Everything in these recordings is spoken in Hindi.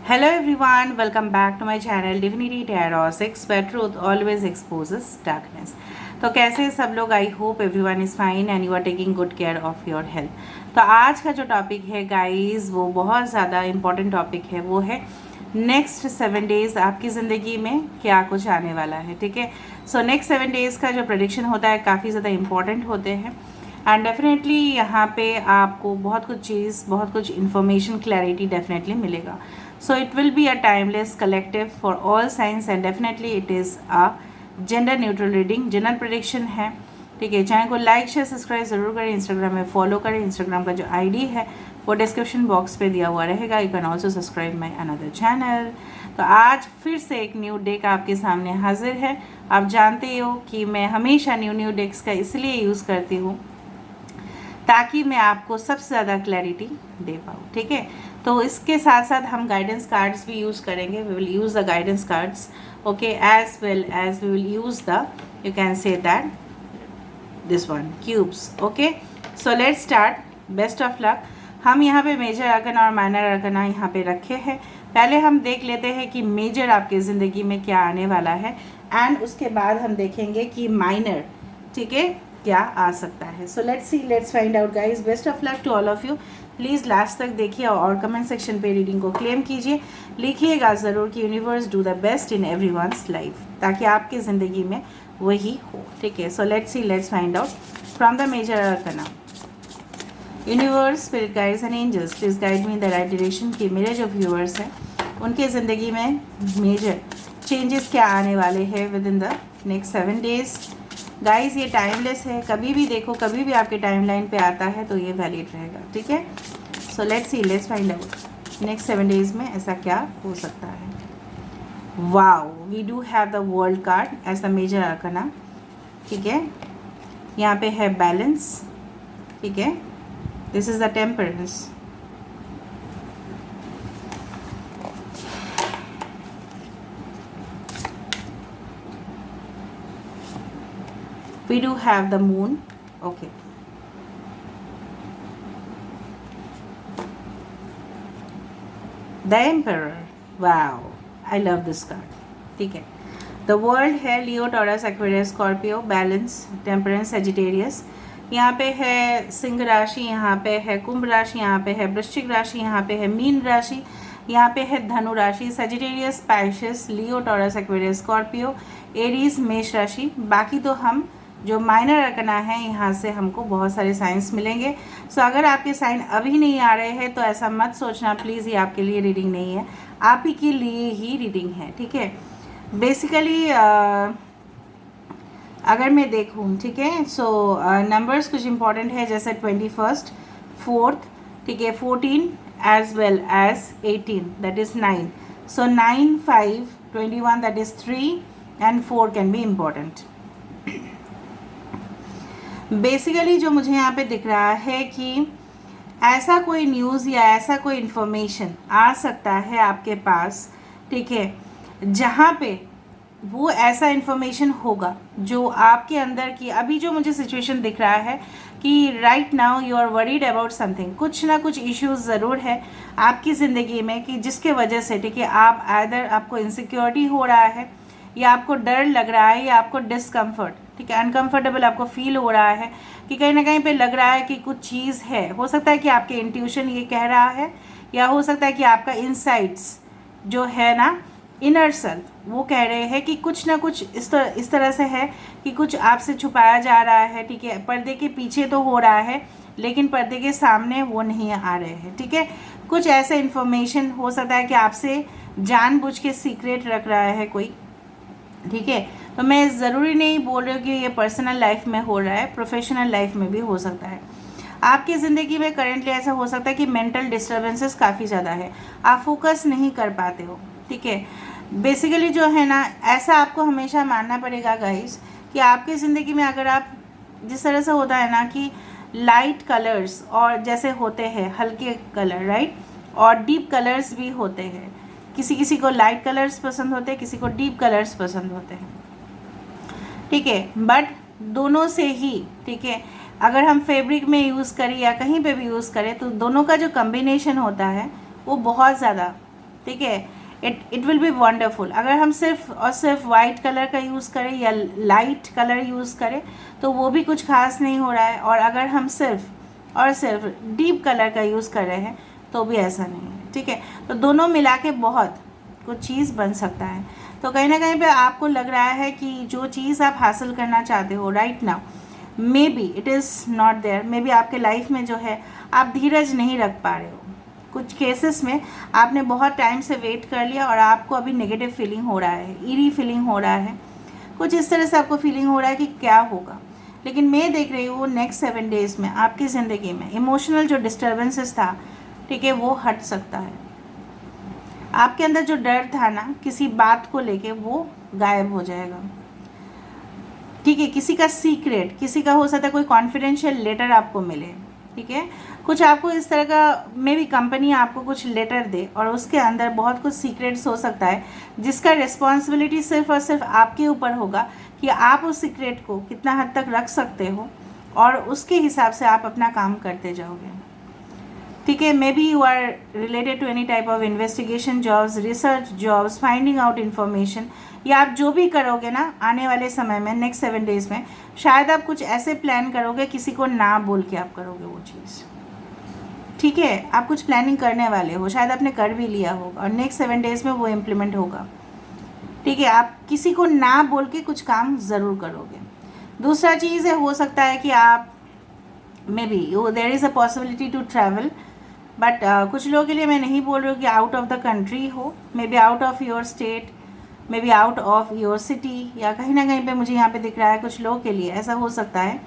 Hello everyone, welcome back to my channel Divinity Tarot 6 where truth always exposes darkness। तो कैसे हैं सब लोग? I hope everyone is fine and you are taking good care of your health. तो आज का जो टॉपिक है गाइस वो बहुत ज़्यादा इम्पॉर्टेंट टॉपिक है, वो है नेक्स्ट 7 डेज़ आपकी ज़िंदगी में क्या कुछ आने वाला है। ठीक है, सो नेक्स्ट 7 डेज़ का जो प्रेडिक्शन होता है काफ़ी ज़्यादा इम्पॉर्टेंट होते हैं एंड डेफिनेटली यहाँ पे आपको बहुत कुछ इन्फॉर्मेशन क्लैरिटी डेफिनेटली मिलेगा। So it will be a timeless collective for all signs and definitely it is a gender neutral reading, general prediction है। ठीक है, चैनल को लाइक शेयर सब्सक्राइब ज़रूर करें, इंस्टाग्राम में फॉलो करें। इंस्टाग्राम का जो आईडी है वो डिस्क्रिप्शन बॉक्स पे दिया हुआ रहेगा। You can also subscribe my another channel. तो आज फिर से एक न्यू डेक आपके सामने हाजिर है। आप जानते हो कि मैं हमेशा न्यू डेक्स का इसलिए यूज़ करती हूँ ताकि मैं आपको सबसे ज़्यादा क्लैरिटी दे पाऊँ। ठीक है, तो इसके साथ साथ हम गाइडेंस कार्ड्स भी यूज़ करेंगे। We will use the guidance cards, okay, as well as we will use the, you can say that, this one cubes. Okay, so let's start. Best of luck. हम यहाँ पे मेजर अरकना और माइनर अरकना यहाँ पे रखे हैं। पहले हम देख लेते हैं कि मेजर आपकी ज़िंदगी में क्या आने वाला है एंड उसके बाद हम देखेंगे कि माइनर, ठीक है, क्या आ सकता है। So let's see, let's find out guys. Best of luck to all of you. Please last तक देखिए और कमेंट सेक्शन पे रीडिंग को क्लेम कीजिए। लिखिएगा ज़रूर कि universe do the best in everyone's life, ताकि आपकी ज़िंदगी में वही हो। ठीक है, so let's see, let's find out from the major arcana. Universe, spirit guides and angels, please guide me in the right direction कि मेरे जो व्यूअर्स हैं उनके ज़िंदगी में मेजर चेंजेस क्या आने वाले हैं with in the next 7 days. Guys ये टाइमलेस है, कभी भी देखो, कभी भी आपके टाइमलाइन पे आता है तो ये वैलिड रहेगा। ठीक है, so let's see, let's find out next 7 days में ऐसा क्या हो सकता है। Wow, we do have the world card as the major arcana. ठीक है, यहाँ पे है बैलेंस। ठीक है, this is the temperance. We do have the moon. Okay, the emperor. Wow, I love this card. ठीक है, the world है Leo, Taurus, Aquarius, Scorpio, balance, temperance, Sagittarius. यहाँ पे है सिंह राशि, यहाँ पे है कुंभ राशि, यहाँ पे है वृश्चिक राशि, यहाँ पे है मीन राशि, यहाँ पे है धनु राशि, सेजिटेरियस, पाइसेस, लियो, टॉरस, एक्वेरियस, स्कॉर्पियो, एरीज, मेष राशि। बाकी तो हम जो माइनर अरकना है यहाँ से हमको बहुत सारे साइंस मिलेंगे। सो अगर आपके साइन अभी नहीं आ रहे हैं तो ऐसा मत सोचना प्लीज़, ये आपके लिए रीडिंग नहीं है, आप ही के लिए ही रीडिंग है। ठीक है, बेसिकली अगर मैं देखूँ, ठीक है, सो नंबर्स कुछ इंपॉर्टेंट है, जैसे 21st, 4th, ठीक है, 14 as well as 18, that is 9। सो 9, 5, 21, that is 3 and 4 can be important. Basically जो मुझे यहाँ पे दिख रहा है कि ऐसा कोई न्यूज़ या ऐसा कोई इन्फॉर्मेशन आ सकता है आपके पास, ठीक है, जहाँ पे वो ऐसा इन्फॉर्मेशन होगा जो आपके अंदर की अभी जो मुझे सिचुएशन दिख रहा है कि right now you are worried about something, कुछ ना कुछ इश्यूज ज़रूर है आपकी ज़िंदगी में कि जिसके वजह से, ठीक है, आप आइदर आपको इनसिक्योरिटी हो रहा है या आपको डर लग रहा है या आपको डिस्कम्फर्ट, ठीक है, अनकंफर्टेबल आपको फील हो रहा है कि कहीं ना कहीं पे लग रहा है कि कुछ चीज़ है। हो सकता है कि आपके इंट्यूशन ये कह रहा है या हो सकता है कि आपका इनसाइट्स जो है ना, इनर सेल्फ, वो कह रहे हैं कि कुछ ना कुछ इस तरह से है कि कुछ आपसे छुपाया जा रहा है। ठीक है, पर्दे के पीछे तो हो रहा है लेकिन पर्दे के सामने वो नहीं आ रहे हैं। ठीक है, कुछ ऐसा इन्फॉर्मेशन हो सकता है कि आपसे जानबूझ के सीक्रेट रख रहा है कोई। ठीक है, तो मैं ज़रूरी नहीं बोल रही हूँ कि ये पर्सनल लाइफ में हो रहा है, प्रोफेशनल लाइफ में भी हो सकता है। आपकी ज़िंदगी में करेंटली ऐसा हो सकता है कि मेंटल डिस्टर्बेंसेस काफ़ी ज़्यादा है, आप फोकस नहीं कर पाते हो। ठीक है, बेसिकली जो है ना, ऐसा आपको हमेशा मानना पड़ेगा गाइस कि आपकी ज़िंदगी में अगर आप जिस तरह से होता है ना कि लाइट कलर्स और जैसे होते हैं हल्के कलर, राइट, और डीप कलर्स भी होते हैं। किसी को लाइट कलर्स पसंद होते हैं, किसी को डीप कलर्स पसंद होते हैं। ठीक है, बट दोनों से ही, ठीक है, अगर हम फैब्रिक में यूज़ करें या कहीं पे भी यूज़ करें तो दोनों का जो कम्बिनेशन होता है वो बहुत ज़्यादा ठीक है, इट विल बी वंडरफुल। अगर हम सिर्फ और सिर्फ वाइट कलर का यूज़ करें या लाइट कलर यूज़ करें तो वो भी कुछ खास नहीं हो रहा है, और अगर हम सिर्फ और सिर्फ डीप कलर का यूज़ कर रहे हैं तो भी ऐसा नहीं है, ठीक है। तो दोनों मिला के बहुत कुछ चीज़ बन सकता है। तो कहीं ना कहीं पे आपको लग रहा है कि जो चीज़ आप हासिल करना चाहते हो right now, maybe it is not there, maybe आपके लाइफ में जो है आप धीरज नहीं रख पा रहे हो। कुछ केसेस में आपने बहुत टाइम से वेट कर लिया और आपको अभी नेगेटिव फीलिंग हो रहा है, ईरी फीलिंग हो रहा है, कुछ इस तरह से आपको फीलिंग हो रहा है कि क्या होगा। लेकिन मैं देख रही हूँ नेक्स्ट 7 डेज़ में आपकी ज़िंदगी में इमोशनल जो डिस्टर्बेंसेस था, ठीक है, वो हट सकता है। आपके अंदर जो डर था ना किसी बात को लेके, वो गायब हो जाएगा, ठीक है। किसी का सीक्रेट, किसी का हो सकता है कोई कॉन्फिडेंशियल लेटर आपको मिले, ठीक है। कुछ आपको इस तरह का मे बी कंपनी आपको कुछ लेटर दे और उसके अंदर बहुत कुछ सीक्रेट्स हो सकता है, जिसका रिस्पॉन्सिबिलिटी सिर्फ और सिर्फ आपके ऊपर होगा कि आप उस सीक्रेट को कितना हद तक रख सकते हो, और उसके हिसाब से आप अपना काम करते जाओगे, ठीक है। May be you are related to any type of investigation jobs, research jobs, finding out information, या आप जो भी करोगे ना आने वाले समय में नेक्स्ट 7 डेज़ में, शायद आप कुछ ऐसे प्लान करोगे, किसी को ना बोल के आप करोगे वो चीज़, ठीक है। आप कुछ प्लानिंग करने वाले हो, शायद आपने कर भी लिया होगा और नेक्स्ट 7 डेज़ में वो इम्प्लीमेंट होगा, ठीक है। आप किसी को ना बोल के कुछ काम ज़रूर करोगे। दूसरा चीज़ है, हो सकता है कि आप may be there is a possibility to travel, but कुछ लोगों के लिए मैं नहीं बोल रही हूँ कि आउट ऑफ द कंट्री हो, may be out of your state, may be out of your city, या कहीं ना कहीं पे मुझे यहाँ पे दिख रहा है कुछ लोगों के लिए ऐसा हो सकता है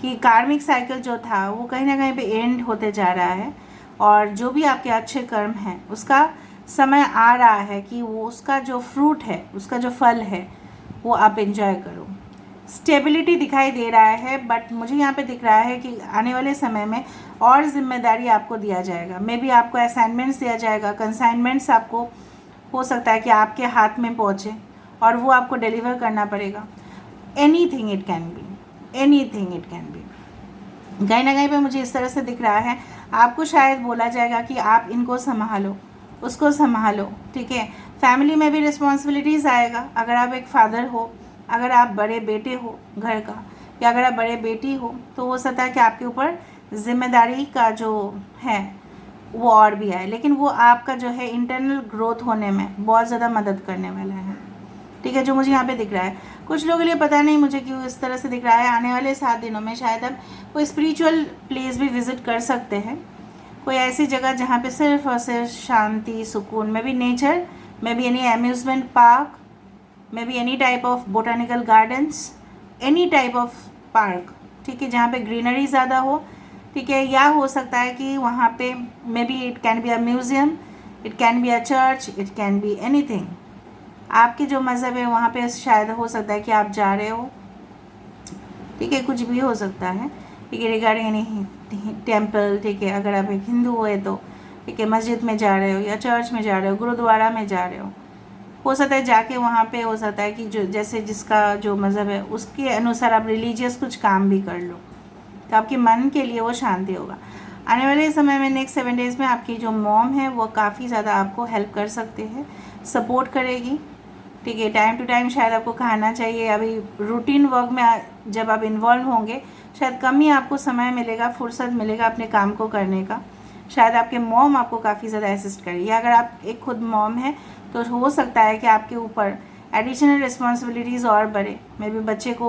कि कार्मिक साइकिल जो था वो कहीं ना कहीं पे एंड होते जा रहा है, और जो भी आपके अच्छे कर्म हैं उसका समय आ रहा है कि वो उसका जो फ्रूट है, उसका जो फल है, वो आप एंजॉय करो। स्टेबिलिटी दिखाई दे रहा है, बट मुझे यहाँ पे दिख रहा है कि आने वाले समय में और जिम्मेदारी आपको दिया जाएगा। मे बी आपको असाइनमेंट्स दिया जाएगा, कंसाइनमेंट्स आपको हो सकता है कि आपके हाथ में पहुँचे और वो आपको डिलीवर करना पड़ेगा। Anything it can be, anything it can be. कहीं ना कहीं पे मुझे इस तरह से दिख रहा है, आपको शायद बोला जाएगा कि आप इनको संभालो, उसको संभालो, ठीक है। फैमिली में भी रिस्पॉन्सिबिलिटीज़ आएगा। अगर आप एक फादर हो, अगर आप बड़े बेटे हो घर का, या अगर आप बड़े बेटी हो, तो हो सकता है कि आपके ऊपर जिम्मेदारी का जो है वो और भी आए, लेकिन वो आपका जो है इंटरनल ग्रोथ होने में बहुत ज़्यादा मदद करने वाला है, ठीक है, जो मुझे यहाँ पे दिख रहा है। कुछ लोगों के लिए पता नहीं मुझे क्यों इस तरह से दिख रहा है, आने वाले 7 दिनों में शायद आप कोई स्पिरिचुअल प्लेस भी विज़िट कर सकते हैं, कोई ऐसी जगह जहाँ पे सिर्फ और सिर्फ शांति, सुकून, may be nature, may be any amusement park, may be any type of botanical gardens, any type of park, ठीक है, जहाँ पे ग्रीनरी ज़्यादा हो, ठीक है। या हो सकता है कि वहाँ पे may be it can be a museum, it can be a church, it can be anything. आपके जो मज़हब है वहाँ पे शायद हो सकता है कि आप जा रहे हो, ठीक है, कुछ भी हो सकता है, ठीक है, रिगार्डिंग एनी टेम्पल, ठीक है। अगर आप एक हिंदू हो तो ठीक है, मस्जिद में जा रहे हो या चर्च में जा रहे हो, गुरुद्वारा में जा रहे हो सकता है जाके वहाँ पे हो सकता है कि जो जैसे जिसका जो मज़हब है उसके अनुसार आप रिलीजियस कुछ काम भी कर लो, तो आपके मन के लिए वो शांति होगा। आने वाले समय में नेक्स्ट 7 डेज़ में आपकी जो मॉम है वो काफ़ी ज़्यादा आपको हेल्प कर सकते हैं, सपोर्ट करेगी, ठीक है। टाइम टू टाइम शायद आपको खाना चाहिए। अभी रूटीन वर्क में जब आप इन्वॉल्व होंगे शायद कम ही आपको समय मिलेगा, फुर्सत मिलेगा अपने काम को करने का। शायद आपके मॉम आपको काफ़ी ज़्यादा असिस्ट करेगी। अगर आप एक खुद मॉम है तो हो सकता है कि आपके ऊपर एडिशनल रिस्पॉन्सिबिलिटीज़ और बढ़े, मे बी बच्चे को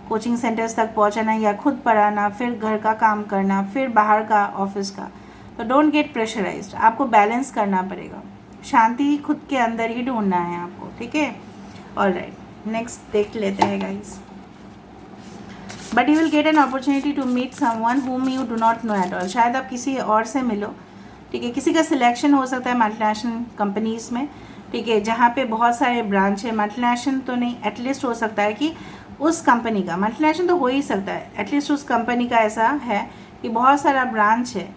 कोचिंग सेंटर्स तक पहुंचाना या खुद पढ़ाना, फिर घर का काम करना, फिर बाहर का ऑफिस का। तो डोंट गेट प्रेशराइज्ड, आपको बैलेंस करना पड़ेगा, शांति खुद के अंदर ही ढूंढना है आपको, ठीक है। ऑलराइट, नेक्स्ट देख लेते हैं guys. But you will get an opportunity to meet someone whom you do not know at all। शायद आप किसी और से मिलो, ठीक है। किसी का सिलेक्शन हो सकता है मल्टीनेशनल कंपनीज़ में, ठीक है, जहाँ पे बहुत सारे ब्रांच है। मल्टीनेशनल तो नहीं, एटलीस्ट हो सकता है कि उस कंपनी का, मल्टीनेशनल तो हो ही सकता है, एटलीस्ट उस कंपनी का ऐसा है कि बहुत सारा ब्रांच है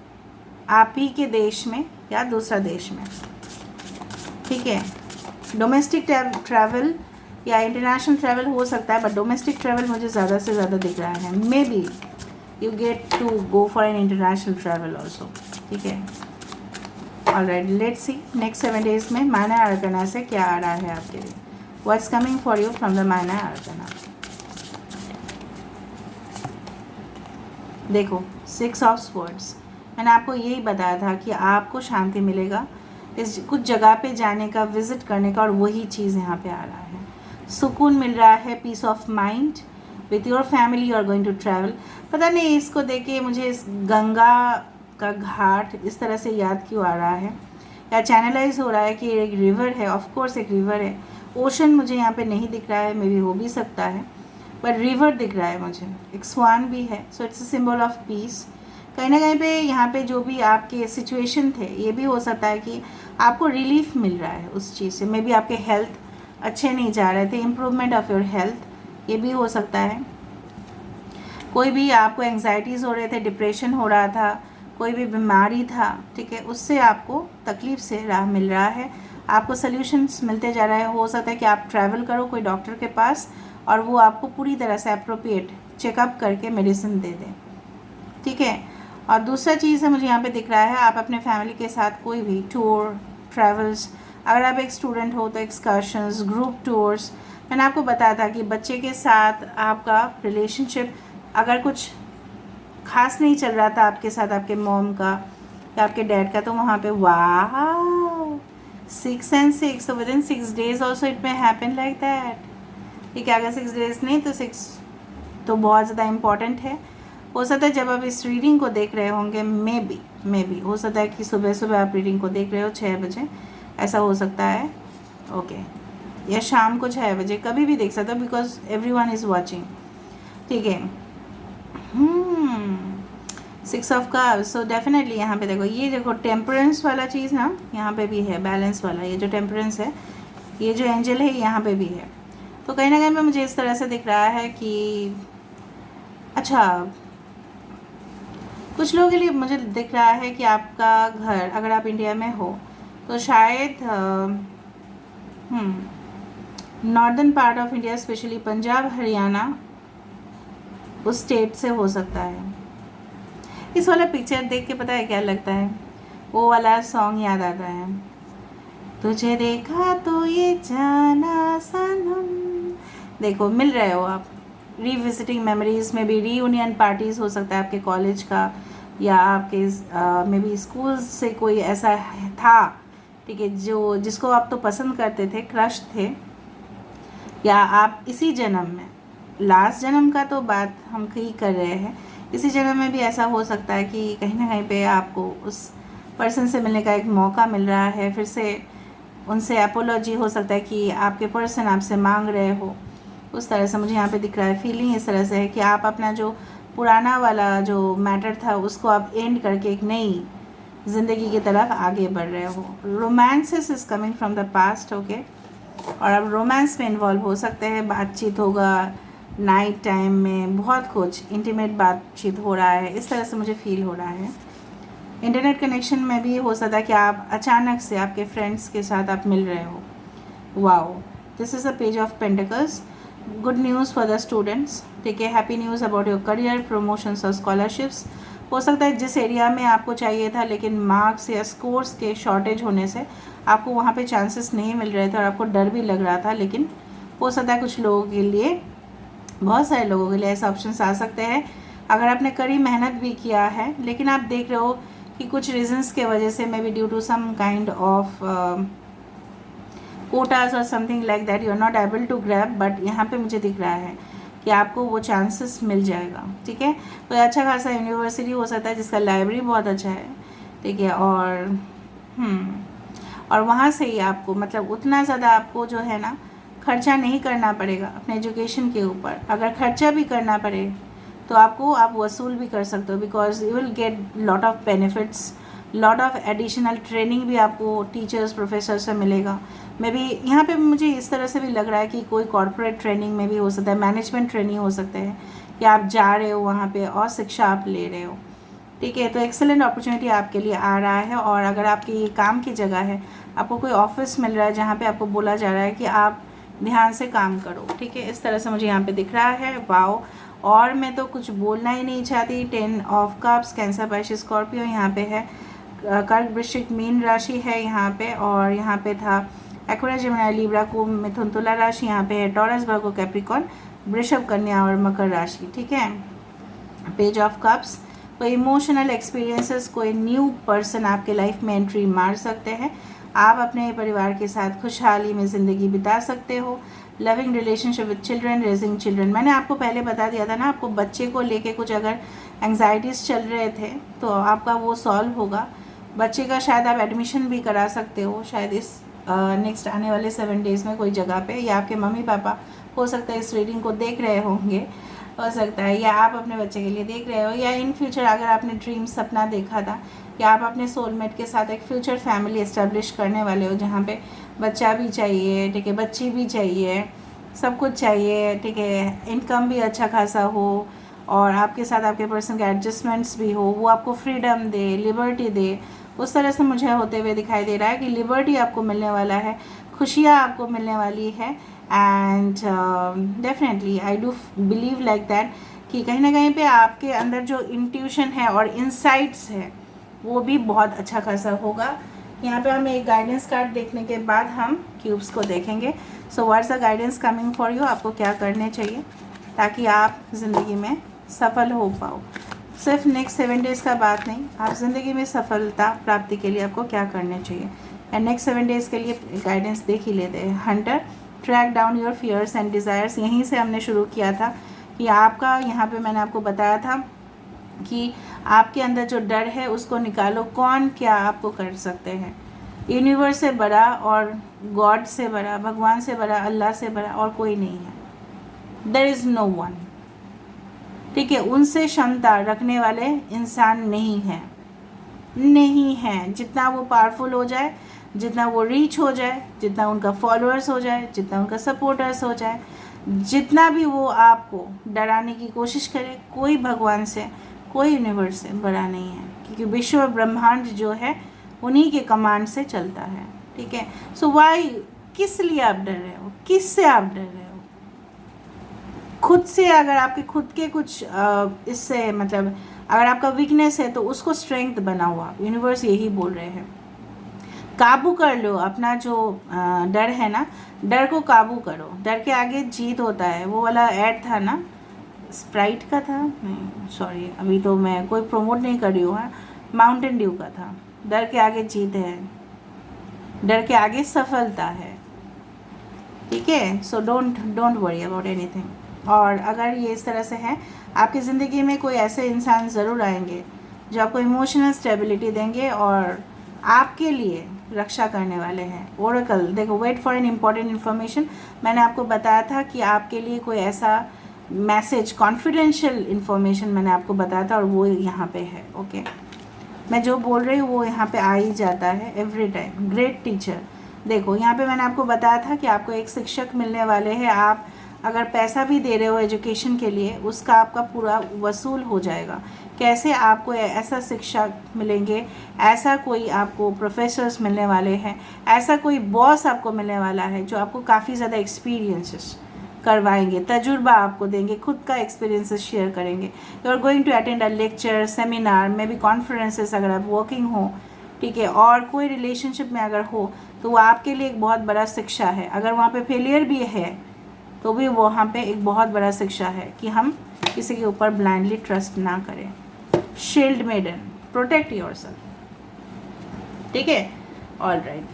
आप ही के देश में या दूसरा देश में, ठीक है। डोमेस्टिक ट्रैवल या इंटरनेशनल ट्रैवल हो सकता है, बट डोमेस्टिक ट्रैवल मुझे ज़्यादा से ज़्यादा दिख रहा है। May be you get to go for an international travel also, ठीक है। Alright, let's see next 7 days में माइनर आर्कना से क्या आ रहा है आपके लिए. What's coming for you from the minor arcana. देखो 6 ऑफ स्वॉर्ड्स. मैंने आपको यही बताया था कि आपको शांति मिलेगा, इस कुछ जगह पे जाने का, विज़िट करने का, और वही चीज़ यहाँ पे आ रहा है. सुकून मिल रहा है, peace of mind. With your family you are going to travel. पता नहीं इसको देख के मुझे इस गंगा का घाट इस तरह से याद क्यों आ रहा है, या चैनलाइज हो रहा है कि एक रिवर है. ऑफ कोर्स एक रिवर है. ओशन मुझे यहाँ पे नहीं दिख रहा है, मे बी हो भी सकता है, पर रिवर दिख रहा है मुझे. एक स्वान भी है. So it's a symbol of peace. कहीं ना कहीं पे यहाँ पे जो भी आपके सिचुएशन थे, ये भी हो सकता है कि आपको रिलीफ मिल रहा है उस चीज़ से. मे बी आपके हेल्थ अच्छे नहीं जा रहे थे, इम्प्रूवमेंट ऑफ योर हेल्थ, ये भी हो सकता है. कोई भी आपको एंग्जाइटीज़ हो रहे थे, डिप्रेशन हो रहा था, कोई भी बीमारी था, ठीक है, उससे आपको तकलीफ़ से राह मिल रहा है, आपको सल्यूशंस मिलते जा रहा है. हो सकता है कि आप ट्रैवल करो कोई डॉक्टर के पास और वो आपको पूरी तरह से अप्रोप्रिएट चेकअप करके मेडिसिन दे दें, ठीक है. और दूसरा चीज़ है मुझे यहाँ पे दिख रहा है, आप अपने फैमिली के साथ कोई भी टूर, ट्रैवल्स, अगर आप एक स्टूडेंट हो तो एक्सकर्शंस, ग्रुप टूर्स. मैंने आपको बताया था कि बच्चे के साथ आपका रिलेशनशिप अगर कुछ खास नहीं चल रहा था आपके साथ, आपके मॉम का या आपके डैड का, तो वहाँ पे वाह 6 and 6, so within 6 days also it may happen like that. ठीक है, अगर 6 days नहीं तो 6 तो बहुत ज़्यादा इम्पॉर्टेंट है. हो सकता है जब आप इस रीडिंग को देख रहे होंगे, मे बी हो सकता है कि सुबह सुबह आप रीडिंग को देख रहे हो 6 बजे, ऐसा हो सकता है, ओके, या शाम को 6 बजे, कभी भी देख सकते हो, बिकॉज एवरीवन इज़ वॉचिंग, ठीक है. 6 ऑफ कप्स. सो डेफिनेटली यहाँ पे देखो, ये देखो टेम्परेंस वाला चीज़ ना यहाँ पे भी है, बैलेंस वाला. ये जो टेम्परेंस है, ये जो एंजल है यहाँ पे भी है. तो कहीं ना कहीं पे मुझे इस तरह से दिख रहा है कि अच्छा, कुछ लोगों के लिए मुझे दिख रहा है कि आपका घर, अगर आप इंडिया में हो तो शायद northern part of India, specially Punjab, Haryana, उस स्टेट से हो सकता है. इस वाला पिक्चर देख के पता है क्या लगता है, वो वाला सॉन्ग याद आता है, तुझे देखा तो ये जाना सनम. देखो मिल रहे हो आप, रीविजिटिंग मेमोरीज में भी, रीयूनियन पार्टीज़ हो सकता है आपके कॉलेज का, या आपके मे बी स्कूल से कोई ऐसा था, ठीक है, जो जिसको आप तो पसंद करते थे, क्रश थे, या आप इसी जन्म में, लास्ट जन्म का तो बात हम ही कर रहे हैं, इसी जन्म में भी ऐसा हो सकता है कि कहीं ना कहीं पे आपको उस पर्सन से मिलने का एक मौका मिल रहा है. फिर से उनसे अपोलॉजी हो सकता है कि आपके पर्सन आपसे मांग रहे हो. उस तरह से मुझे यहाँ पे दिख रहा है. फीलिंग इस तरह से है कि आप अपना जो पुराना वाला जो मैटर था उसको आप एंड करके एक नई ज़िंदगी की तरफ आगे बढ़ रहे हो. Romances is coming from the past, okay. और अब रोमांस में इन्वॉल्व हो सकते हैं, बातचीत होगा नाइट टाइम में, बहुत कुछ इंटीमेट बातचीत हो रहा है, इस तरह से मुझे फील हो रहा है. इंटरनेट कनेक्शन में भी हो सकता है कि आप अचानक से आपके फ्रेंड्स के साथ आप मिल रहे हो. Wow, this is a page of pentacles. Good news for the students, ठीक है. Happy news about your career, promotions और स्कॉलरशिप्स. हो सकता है जिस एरिया में आपको चाहिए था, लेकिन मार्क्स या स्कोर्स के शॉर्टेज होने से आपको वहाँ पे चांसेस नहीं मिल रहे थे और आपको डर भी लग रहा था. लेकिन हो सकता है कुछ लोगों के लिए, बहुत सारे लोगों के लिए ऐसे ऑप्शंस आ सकते हैं. अगर आपने कड़ी मेहनत भी किया है, लेकिन आप देख रहे हो कि कुछ रीजंस के वजह से, maybe due to some kind of quotas और something like that, you are not able to grab. But यहाँ पे मुझे दिख रहा है कि आपको वो चांसेस मिल जाएगा, ठीक है. तो अच्छा खासा यूनिवर्सिटी हो सकता है जिसका लाइब्रेरी बहुत अच्छा है, ठीक है. और वहाँ से ही आपको, मतलब उतना ज़्यादा आपको जो है ना खर्चा नहीं करना पड़ेगा अपने एजुकेशन के ऊपर. अगर खर्चा भी करना पड़े तो आप वसूल भी कर सकते हो, because you will get lot of benefits, lot of additional training भी आपको टीचर्स, प्रोफेसर से मिलेगा. मे बी यहाँ पे मुझे इस तरह से भी लग रहा है कि कोई कॉर्पोरेट ट्रेनिंग में भी हो सकता है, मैनेजमेंट ट्रेनिंग हो सकता है कि आप जा रहे हो वहाँ पे और शिक्षा आप ले रहे हो, ठीक है. तो एक्सेलेंट अपॉर्चुनिटी आपके लिए आ रहा है. और अगर आपकी ये काम की जगह है, आपको कोई ऑफिस मिल रहा है जहाँ पे आपको बोला जा रहा है कि आप ध्यान से काम करो, ठीक है. इस तरह से मुझे यहाँ पे दिख रहा है. वाओ, और मैं तो कुछ बोलना ही नहीं चाहती. 10 ऑफ कप्स, कैंसर, पाइशिस, स्कॉर्पियो यहाँ पे है. कर्क वृश्चिक मीन राशि है यहाँ पे, और यहाँ पे था एक्वेरियस जेमिनी लिब्रा कुंभ मिथुन तुला राशि, यहाँ पे है टॉरस वर्गो कैप्रिकॉर्न वृषभ कन्या और मकर राशि। ठीक है, पेज ऑफ कप्स, कोई इमोशनल एक्सपीरियंसेस, कोई न्यू पर्सन आपके लाइफ में एंट्री मार सकते हैं। आप अपने परिवार के साथ खुशहाली में ज़िंदगी बिता सकते हो। Loving relationship with children, raising children, मैंने आपको पहले बता दिया था ना, आपको बच्चे को लेके कुछ अगर एंग्जाइटीज़ चल रहे थे तो आपका वो सॉल्व होगा। बच्चे का शायद आप एडमिशन भी करा सकते हो, शायद इस नेक्स्ट आने वाले 7 डेज़ में कोई जगह पे, या आपके मम्मी पापा हो सकता है इस रीडिंग को देख रहे होंगे, हो सकता है, या आप अपने बच्चे के लिए देख रहे हो, या इन फ्यूचर अगर आपने ड्रीम सपना देखा था, या आप अपने सोलमेट के साथ एक फ्यूचर फैमिली इस्टेब्लिश करने वाले हो जहाँ पे बच्चा भी चाहिए, ठीक है, बच्ची भी चाहिए, सब कुछ चाहिए, ठीक है, इनकम भी अच्छा खासा हो, और आपके साथ आपके पर्सन के एडजस्टमेंट्स भी हो, वो आपको फ्रीडम दे, लिबर्टी दे, उस तरह से मुझे होते हुए दिखाई दे रहा है कि लिबर्टी आपको मिलने वाला है, खुशियाँ आपको मिलने वाली है। And definitely I do believe like that कि कहीं ना कहीं पे आपके अंदर जो इंट्यूशन है और इंसाइट्स है वो भी बहुत अच्छा खासा होगा। यहाँ पे हम एक गाइडेंस कार्ड देखने के बाद हम क्यूब्स को देखेंगे। So what's the guidance coming for you, आपको क्या करने चाहिए ताकि आप ज़िंदगी में सफल हो पाओ। सिर्फ नेक्स्ट 7 डेज़ का बात नहीं, आप ज़िंदगी में सफलता प्राप्ति के लिए आपको क्या करने चाहिए। एंड नेक्स्ट 7 डेज़ के लिए गाइडेंस देख ही लेते हैं। Hunter, track down your fears and desires, यहीं से हमने शुरू किया था कि आपका, यहाँ पे मैंने आपको बताया था कि आपके अंदर जो डर है उसको निकालो। कौन क्या आपको कर सकते हैं, यूनिवर्स से बड़ा और गॉड से बड़ा, भगवान से बड़ा, अल्लाह से बड़ा और कोई नहीं है। देयर इज़ नो वन, ठीक है, उनसे क्षमता रखने वाले इंसान नहीं है, नहीं है। जितना वो पावरफुल हो जाए, जितना वो रीच हो जाए, जितना उनका फॉलोअर्स हो जाए, जितना उनका सपोर्टर्स हो जाए, जितना भी वो आपको डराने की कोशिश करे, कोई भगवान से, कोई यूनिवर्स से बड़ा नहीं है, क्योंकि विश्व ब्रह्मांड जो है उन्हीं के कमांड से चलता है। ठीक है, सो वाई, किस लिए आप डर रहे हो, किस से आप डर रहे हो? खुद से। अगर आपके खुद के कुछ इससे मतलब अगर आपका वीकनेस है तो उसको स्ट्रेंथ बनाओ आप, यूनिवर्स यही बोल रहे हैं। काबू कर लो अपना जो डर है ना, डर को काबू करो। डर के आगे जीत होता है, वो वाला ऐड था ना, स्प्राइट का था, नहीं सॉरी अभी तो मैं कोई प्रमोट नहीं कर रही हूँ, माउंटेन ड्यू का था। डर के आगे जीत है, डर के आगे सफलता है। ठीक है, so don't worry about anything. और अगर ये इस तरह से है, आपकी ज़िंदगी में कोई ऐसे इंसान ज़रूर आएंगे जो आपको इमोशनल स्टेबिलिटी देंगे और आपके लिए रक्षा करने वाले हैं। ओरेकल, देखो, wait for an important information, मैंने आपको बताया था कि आपके लिए कोई ऐसा मैसेज, कॉन्फिडेंशियल इन्फॉर्मेशन मैंने आपको बताया था और वो यहाँ पे है। ओके, मैं जो बोल रही हूँ वो यहाँ पे आ ही जाता है एवरी टाइम। ग्रेट टीचर, देखो यहाँ पे मैंने आपको बताया था कि आपको एक शिक्षक मिलने वाले हैं। आप अगर पैसा भी दे रहे हो एजुकेशन के लिए, उसका आपका पूरा वसूल हो जाएगा। कैसे? आपको ऐसा शिक्षक मिलेंगे, ऐसा कोई आपको प्रोफेसर्स मिलने वाले हैं, ऐसा कोई बॉस आपको मिलने वाला है जो आपको काफ़ी ज़्यादा एक्सपीरियंसेस करवाएंगे, तजुर्बा आपको देंगे, खुद का एक्सपीरियंसेस शेयर करेंगे। You are going to attend a lecture, seminar, maybe बी कॉन्फ्रेंसेस अगर आप वर्किंग हो, ठीक है, और कोई रिलेशनशिप में अगर हो तो वो आपके लिए एक बहुत बड़ा शिक्षा है। अगर वहाँ पे फेलियर भी है तो भी वहाँ पे एक बहुत बड़ा शिक्षा है कि हम किसी के ऊपर ब्लाइंडली ट्रस्ट ना करें। Shield maiden, protect yourself. ठीक है, ऑल राइट।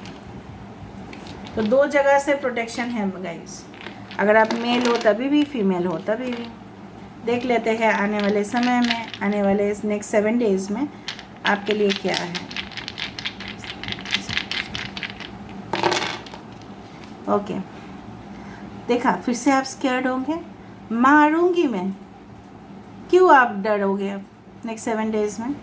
तो 2 जगह से प्रोटेक्शन है गाइस, अगर आप मेल हो तभी भी, फीमेल हो तभी भी। देख लेते हैं आने वाले समय में, आने वाले नेक्स्ट 7 डेज़ में आपके लिए क्या है। ओके, देखा, फिर से आप स्कैर्ड होंगे, मारूंगी मैं। क्यों आप डरोगे अब नेक्स्ट 7 डेज़ में?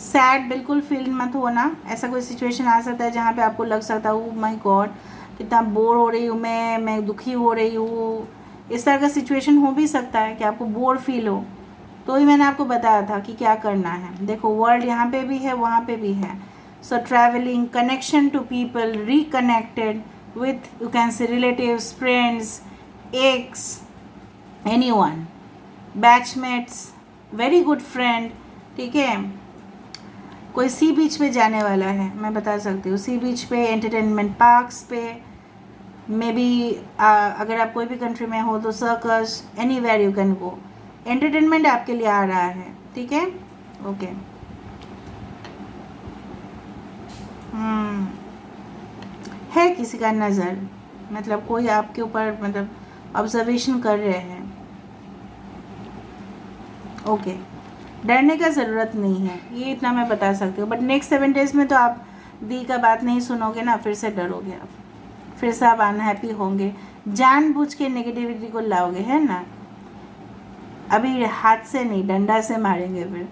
सैड बिल्कुल फील मत होना। ऐसा कोई सिचुएशन आ सकता है जहाँ पे आपको लग सकता है ओह माय गॉड कितना बोर हो रही हूँ मैं दुखी हो रही हूँ। इस तरह का सिचुएशन हो भी सकता है कि आपको बोर फील हो। तो ही मैंने आपको बताया था कि क्या करना है। देखो, वर्ल्ड यहाँ पे भी है, वहाँ पे भी है। So travelling, connection to people, reconnected with, you can say, relatives, friends, ex, anyone, batchmates, very good friend, ठीक है, कोई सी बीच पे जाने वाला है, मैं बता सकती हूँ, सी बीच पे, एंटरटेनमेंट पार्क्स पे, मे बी अगर आप कोई भी कंट्री में हो तो circus, anywhere you can go, entertainment आपके लिए आ रहा है, ठीक है, ओके। है किसी का नज़र, मतलब कोई आपके ऊपर मतलब ऑब्जर्वेशन कर रहे हैं, ओके। डरने का ज़रूरत नहीं है, ये इतना मैं बता सकती हूँ। बट नेक्स्ट 7 डेज़ में तो आप दी का बात नहीं सुनोगे ना, फिर से डरोगे आप, फिर से आप अनहैप्पी होंगे, जानबूझ के नेगेटिविटी को लाओगे, है ना। अभी हाथ से नहीं, डंडा से मारेंगे फिर,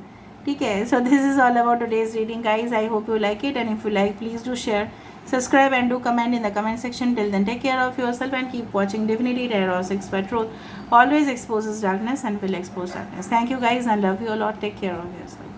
ठीक है। So this is all about today's reading guys. I hope you like it, and if you like please do share, subscribe and do comment in the comment section. Till then, take care of yourself and keep watching Divinity Tarot 6 by Truth. Always exposes darkness and will expose darkness. Thank you guys and love you a lot. Take care of yourself.